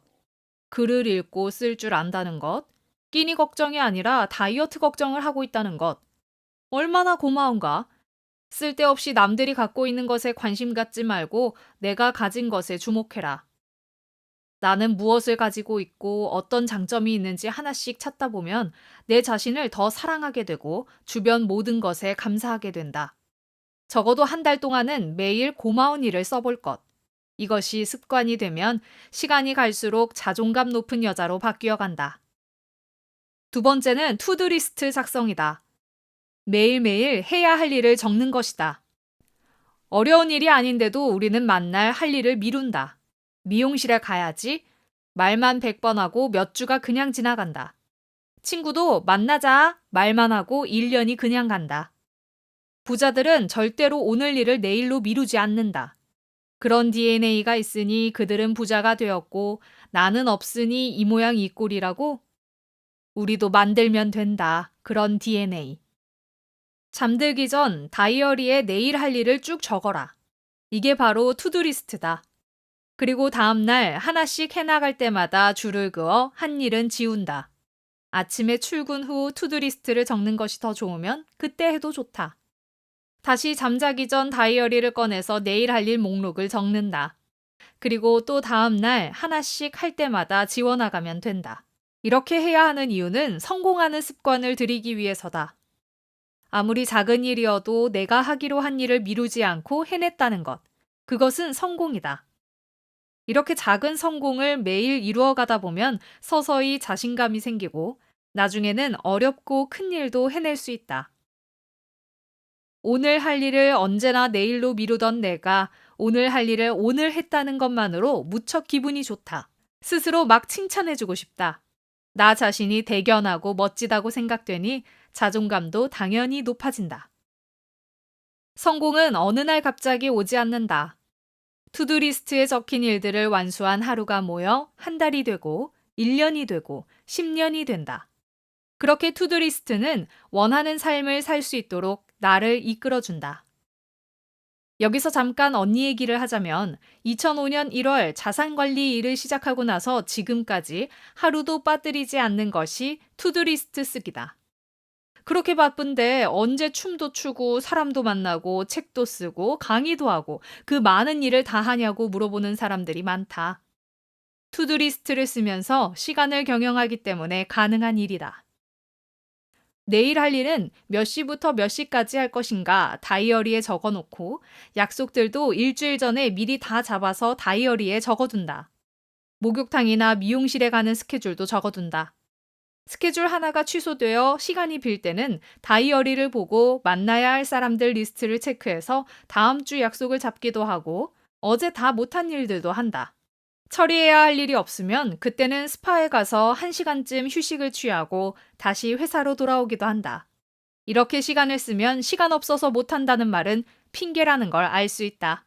글을 읽고 쓸 줄 안다는 것, 끼니 걱정이 아니라 다이어트 걱정을 하고 있다는 것, 얼마나 고마운가? 쓸데없이 남들이 갖고 있는 것에 관심 갖지 말고 내가 가진 것에 주목해라. 나는 무엇을 가지고 있고 어떤 장점이 있는지 하나씩 찾다 보면 내 자신을 더 사랑하게 되고 주변 모든 것에 감사하게 된다. 적어도 1달 동안은 매일 고마운 일을 써볼 것. 이것이 습관이 되면 시간이 갈수록 자존감 높은 여자로 바뀌어 간다. 2번째는 투두리스트 작성이다. 매일매일 해야 할 일을 적는 것이다. 어려운 일이 아닌데도 우리는 만날 할 일을 미룬다. 미용실에 가야지. 말만 100번 하고 몇 주가 그냥 지나간다. 친구도 만나자 말만 하고 1년이 그냥 간다. 부자들은 절대로 오늘 일을 내일로 미루지 않는다. 그런 DNA가 있으니 그들은 부자가 되었고 나는 없으니 이 모양 이 꼴이라고? 우리도 만들면 된다. 그런 DNA. 잠들기 전 다이어리에 내일 할 일을 쭉 적어라. 이게 바로 투두리스트다. 그리고 다음날 하나씩 해나갈 때마다 줄을 그어 한 일은 지운다. 아침에 출근 후 투두리스트를 적는 것이 더 좋으면 그때 해도 좋다. 다시 잠자기 전 다이어리를 꺼내서 내일 할 일 목록을 적는다. 그리고 또 다음날 하나씩 할 때마다 지워나가면 된다. 이렇게 해야 하는 이유는 성공하는 습관을 들이기 위해서다. 아무리 작은 일이어도 내가 하기로 한 일을 미루지 않고 해냈다는 것. 그것은 성공이다. 이렇게 작은 성공을 매일 이루어가다 보면 서서히 자신감이 생기고 나중에는 어렵고 큰 일도 해낼 수 있다. 오늘 할 일을 언제나 내일로 미루던 내가 오늘 할 일을 오늘 했다는 것만으로 무척 기분이 좋다. 스스로 막 칭찬해주고 싶다. 나 자신이 대견하고 멋지다고 생각되니 자존감도 당연히 높아진다. 성공은 어느 날 갑자기 오지 않는다. 투두리스트에 적힌 일들을 완수한 하루가 모여 1달이 되고 1년이 되고 10년이 된다. 그렇게 투두리스트는 원하는 삶을 살 수 있도록 나를 이끌어준다. 여기서 잠깐 언니 얘기를 하자면 2005년 1월 자산관리 일을 시작하고 나서 지금까지 하루도 빠뜨리지 않는 것이 투두리스트 쓰기다. 그렇게 바쁜데 언제 춤도 추고 사람도 만나고 책도 쓰고 강의도 하고 그 많은 일을 다 하냐고 물어보는 사람들이 많다. 투두리스트를 쓰면서 시간을 경영하기 때문에 가능한 일이다. 내일 할 일은 몇 시부터 몇 시까지 할 것인가 다이어리에 적어 놓고 약속들도 일주일 전에 미리 다 잡아서 다이어리에 적어둔다. 목욕탕이나 미용실에 가는 스케줄도 적어둔다. 스케줄 하나가 취소되어 시간이 빌 때는 다이어리를 보고 만나야 할 사람들 리스트를 체크해서 다음 주 약속을 잡기도 하고 어제 다 못한 일들도 한다. 처리해야 할 일이 없으면 그때는 스파에 가서 1시간쯤 휴식을 취하고 다시 회사로 돌아오기도 한다. 이렇게 시간을 쓰면 시간 없어서 못한다는 말은 핑계라는 걸 알 수 있다.